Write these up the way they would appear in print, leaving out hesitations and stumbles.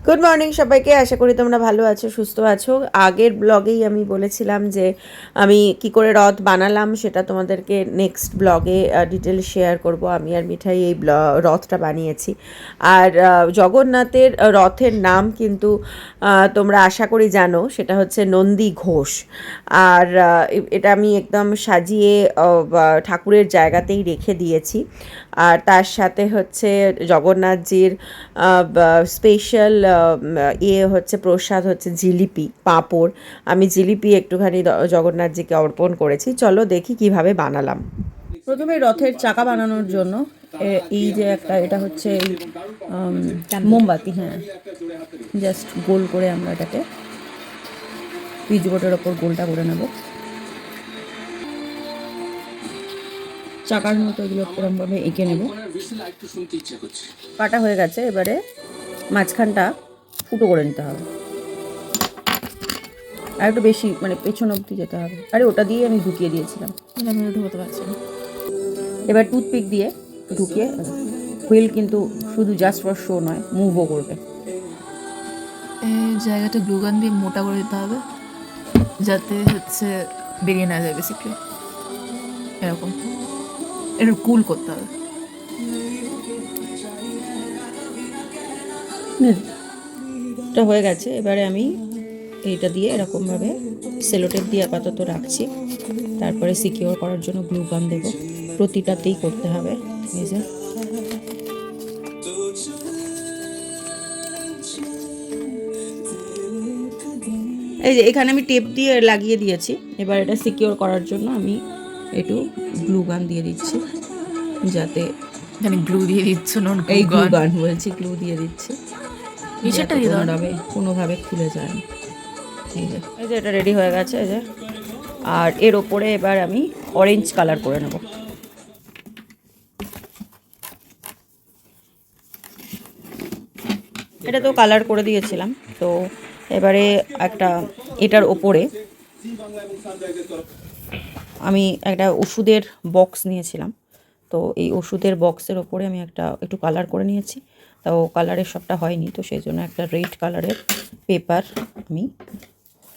Good morning সবাইকে, আশা করি তোমরা ভালো আছো, সুস্থ আছো। আগের ব্লগেই আমি বলেছিলাম যে আমি কি করে রথ বানালাম সেটা তোমাদেরকে নেক্সট ব্লগে ডিটেল শেয়ার করব। আমি আর মিঠাই এই রথটা বানিয়েছি। আর জগন্নাথের রথের নাম কিন্তু তোমরা আশা করি জানো, সেটা হচ্ছে নন্দী ঘোষ। আর এটা আমি একদম সাজিয়ে ঠাকুরের জায়গাতেই রেখে দিয়েছি। আর তার সাথে হচ্ছে জগন্নাথজির স্পেশাল হচ্ছে প্রসাদ হচ্ছে জিলিপি পাঁপড়। আমি জিলিপি একটুখানি জগন্নাথজিকে অর্পণ করেছি। চলো দেখি কিভাবে বানালাম। প্রথমে রথের চাকা বানানোর জন্য এই যে এটা হচ্ছে এই মোমবাতি, হ্যাঁ, জাস্ট গোল করে আমরা এটাকে পিচবোর্ডের ওপর গোলটা করে নেব। চাকার মতো এগুলো এরকমভাবে এঁকে নেব। কাটা হয়ে গেছে, এবারে মাঝখানটা ফুটো করে নিতে হবে। আর একটু বেশি মানে পেছন অবধি যেতে হবে। আরে ওটা দিয়ে আমি ঢুকিয়ে দিয়েছিলাম, আমি ঢুকতে পারছি না। এবার টুথপিক দিয়ে ঢুকিয়ে, হুইল কিন্তু শুধু জাস্ট ফর শো নয়, মুভও করবে। এই জায়গাটা গ্লুগান দিয়ে মোটা করে দিতে হবে যাতে হচ্ছে বেরিয়ে না যায় বেসিক্যালি। এরকম একটু কুল করতে হবে। এটা হয়ে গেছে। এবারে আমি এইটা দিয়ে এরকমভাবে সেলোটেপ দিয়ে আপাতত রাখছি। তারপরে সিকিওর করার জন্য গ্লু গান দেবো। প্রতিটাতেই করতে হবে। এই যে এখানে আমি টেপ দিয়ে লাগিয়ে দিয়েছি। এবার এটা সিকিওর করার জন্য আমি একটু গ্লু গান দিয়ে দিচ্ছি, যাতে এখানে গ্লু দিয়ে দিচ্ছ না, এই গ্লু গান বলছি, গ্লু দিয়ে দিচ্ছি, নিচেরটা দিয়ে দাও, কোনোভাবে খুলে যায় না। এই যে এটা রেডি হয়ে গেছে। এই যে, আর এর ওপরে এবার আমি অরেঞ্জ কালার করে নেব। এটা তো কালার করে দিয়েছিলাম। তো এবারে এটার ওপরে আমি একটা ওষুধের বক্স নিয়েছিলাম। তো এই ওষুধের বক্সের ওপরে আমি একটু কালার করে নিয়েছি। তো কালারের সবটা হয়নি, তো সেই জন্য একটা রেড কালারের পেপার আমি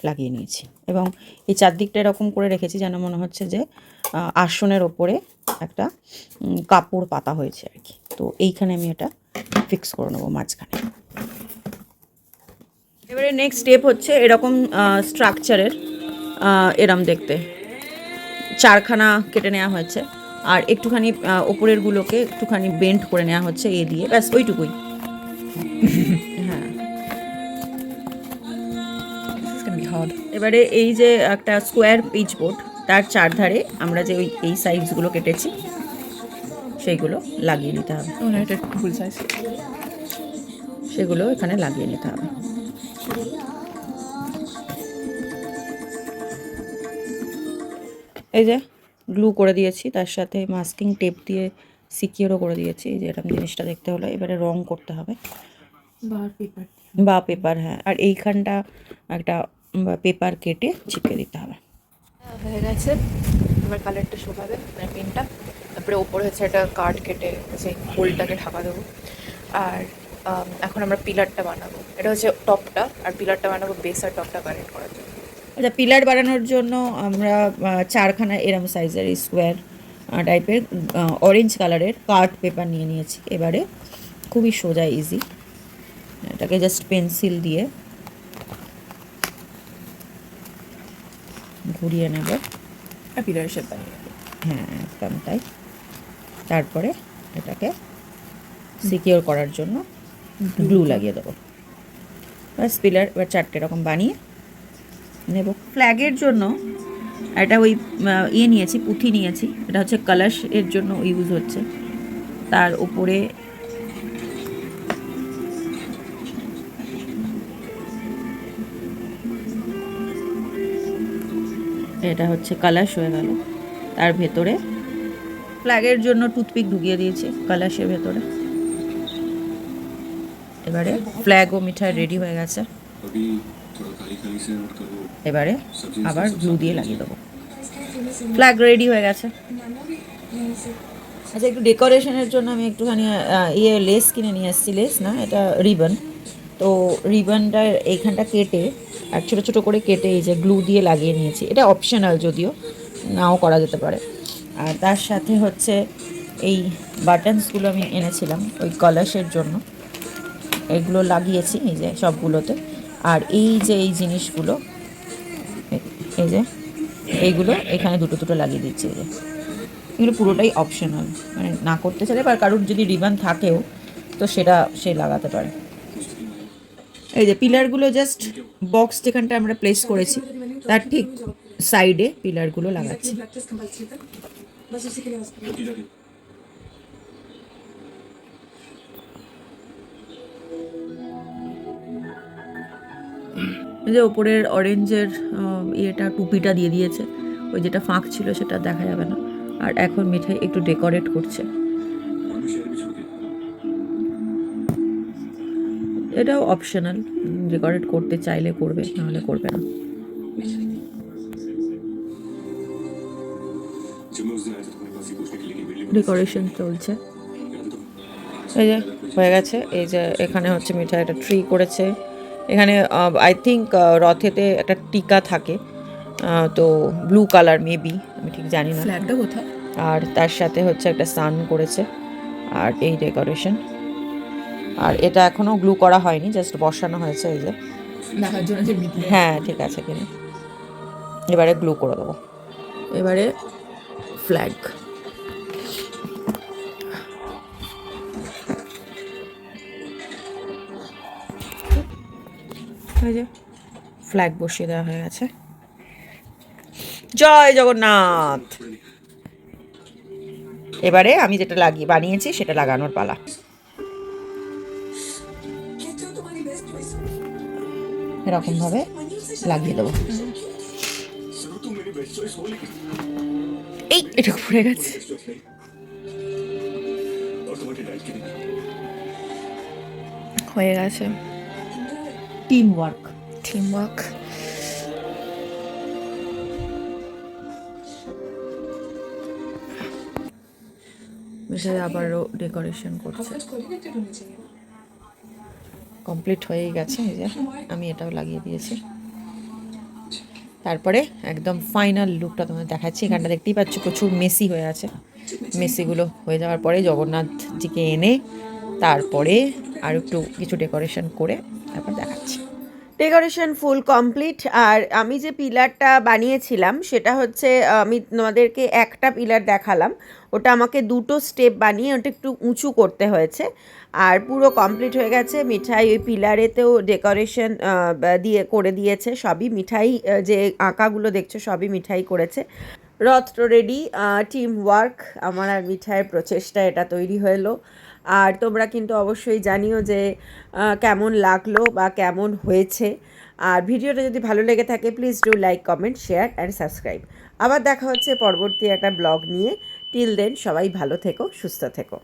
লাগিয়ে নিয়েছি। এবং এই চারদিকটা এরকম করে রেখেছি যেন মনে হচ্ছে যে আসনের ওপরে একটা কাপড় পাতা হয়েছে আর কি। তো এইখানে আমি এটা ফিক্স করে নেবো মাঝখানে। এবারে নেক্সট স্টেপ হচ্ছে এরকম স্ট্রাকচারের, এরম দেখতে চারখানা কেটে নেওয়া হয়েছে। আর একটুখানি ওপরেরগুলোকে একটুখানি বেন্ড করে নেওয়া হচ্ছে এ দিয়ে, ব্যাস ওইটুকুই। হ্যাঁ, এবারে এই যে একটা স্কোয়ার পিচবোর্ড, তার চারধারে আমরা যে এই সাইজগুলো কেটেছি সেইগুলো লাগিয়ে নিতে হবে। এটা ফুল সাইজ, সেগুলো এখানে লাগিয়ে নিতে হবে। এই যে গ্লু করে দিয়েছি, তার সাথে মাস্কিং টেপ দিয়ে সিকিউরও করে দিয়েছি। যে এরকম জিনিসটা দেখতে হলো। এবারে রং করতে হবে বা পেপার, হ্যাঁ। আর এইখানটা একটা পেপার কেটে চিপকে দিতে হবে। হয়ে গেছে। এবার কালারটা শোকাবে, মানে পেনটা। তারপরে ওপরে হচ্ছে একটা কার্ড কেটে সেই হোলটাকে ঢাকা দেবো। আর এখন আমরা পিলারটা বানাবো। এটা হচ্ছে টপটা, আর পিলারটা বানাবো বেস আর টপটা কানেক্ট করার জন্য। আচ্ছা, পিলার বানানোর জন্য আমরা চারখানা এরম সাইজের স্কোয়ার টাইপের অরেঞ্জ কালারের কার্ড পেপার নিয়ে নিয়েছি। এবারে খুবই সোজা, ইজি, এটাকে জাস্ট পেন্সিল দিয়ে ঘুরিয়ে নেব আর পিলারের শেপ বানিয়ে নেবো। হ্যাঁ, একদম তাই। তারপরে এটাকে সিকিওর করার জন্য গ্লু লাগিয়ে দেবো। ব্যাস, পিলার এবার চারটে এরকম বানিয়ে নেব। ফ্ল্যাগের জন্য একটা ওই নিয়েছি, পুঁথি নিয়েছি। এটা হচ্ছে কলস এর জন্য ইউজ হচ্ছে। তার উপরে এটা হচ্ছে কলস হয়ে গেল। তার ভেতরে ফ্ল্যাগের জন্য টুথপিক ঢুকিয়ে দিয়েছি কলসের ভেতরে। এবারে ফ্ল্যাগ ও মিঠাই রেডি হয়ে গেছে। এবারে আবার গ্লু দিয়ে লাগিয়ে দেবো। ফ্ল্যাগ রেডি হয়ে গেছে। আচ্ছা, একটু ডেকোরেশনের জন্য আমি একটুখানি লেস কিনে নিয়ে এসেছি। লেস না, এটা রিবন। তো রিবনটা এইখানটা কেটে আর ছোটো ছোটো করে কেটে এই যে গ্লু দিয়ে লাগিয়ে নিয়েছি। এটা অপশনাল, যদিও নাও করা যেতে পারে। আর তার সাথে হচ্ছে এই বাটনসগুলো আমি এনেছিলাম ওই কলাশের জন্য, এগুলো লাগিয়েছি এই যে সবগুলোতে। আর এই যে এই জিনিসগুলো, এই যে এইগুলো এখানে দুটো দুটো লাগিয়ে দিচ্ছি। এই যে এগুলো পুরোটাই অপশনাল, মানে না করতে চাইলে বা কারোর যদি রিবন থাকেও তো সেটা সে লাগাতে পারে। এই যে পিলারগুলো জাস্ট বক্স যেখানটা আমরা প্লেস করেছি তার ঠিক সাইডে পিলারগুলো লাগাচ্ছি। এই যে ওপরের অরেঞ্জের ইয়েটা টুপিটা দিয়ে দিয়েছে, ওই যেটা ফাঁক ছিল সেটা দেখা যাবে না। আর এখন মিঠাই একটু ডেকোরেট করছে। এটাও অপশনাল, ডেকোরেট করতে চাইলে করবে, নাহলে করবে না। ডেকোরেশন চলছে। এই যে হয়ে গেছে। এই যে এখানে হচ্ছে মিঠাই একটা ট্রি করেছে। এখানে আই থিঙ্ক রথেতে একটা টিকা থাকে, তো ব্লু কালার মেবি, আমি ঠিক জানি না। ফ্ল্যাগটা কোথায়? আর তার সাথে হচ্ছে একটা সান করেছে। আর এই ডেকোরেশন। আর এটা এখনও গ্লু করা হয়নি, জাস্ট বসানো হয়েছে। এই যে দেখার জন্য যে হ্যাঁ ঠিক আছে কিনা। এবারে গ্লু করে দেবো। এবারে ফ্ল্যাগ। এই যে ফ্ল্যাগ বসিয়ে দেওয়া হয়ে গেছে। জয় জগন্নাথ। এবারে আমি যেটা বানিয়েছি সেটা লাগানোর পালা। এরকম ভাবে লাগিয়ে দেবো। এই এটা পড়ে গেছে। হয়ে গেছে। Team work. Team work. আবারও ডেকোরেশন করছে। কমপ্লিট হয়েই গেছে। এই যে আমি এটাও লাগিয়ে দিয়েছি। তারপরে একদম ফাইনাল লুকটা তোমাদের দেখাচ্ছি। এখানটা দেখতেই পাচ্ছ প্রচুর মেসি হয়ে আছে। মেসিগুলো হয়ে যাওয়ার পরে জগন্নাথজিকে এনে তারপরে আর একটু কিছু ডেকোরেশন করে তারপর দেখাচ্ছি। Decoration full complete. আর আমি যে পিলারটা বানিয়েছিলাম সেটা হচ্ছে, আমি তোমাদেরকে একটা পিলার দেখালাম, ওটা আমাকে দুটো স্টেপ বানিয়ে ওটা একটু উঁচু করতে হয়েছে। আর পুরো কমপ্লিট হয়ে গেছে। মিঠাই ওই পিলারেতেও ডেকোরেশন করে দিয়েছে। সবই মিঠাই, যে আঁকাগুলো দেখছো সবই মিঠাই করেছে। রথটা রেডি। টিম ওয়ার্ক, আমার আর মিঠাইয়ের প্রচেষ্টা এটা তৈরি হলো। আর তোমরা কিন্তু অবশ্যই জানিও যে কেমন লাগলো বা কেমন হয়েছে। আর ভিডিওটা যদি ভালো লেগে থাকে please do like, comment, share and subscribe. আবার দেখা হচ্ছে পরবর্তী একটা ব্লগ নিয়ে। টিল দেন সবাই ভালো থেকো, সুস্থ থেকো।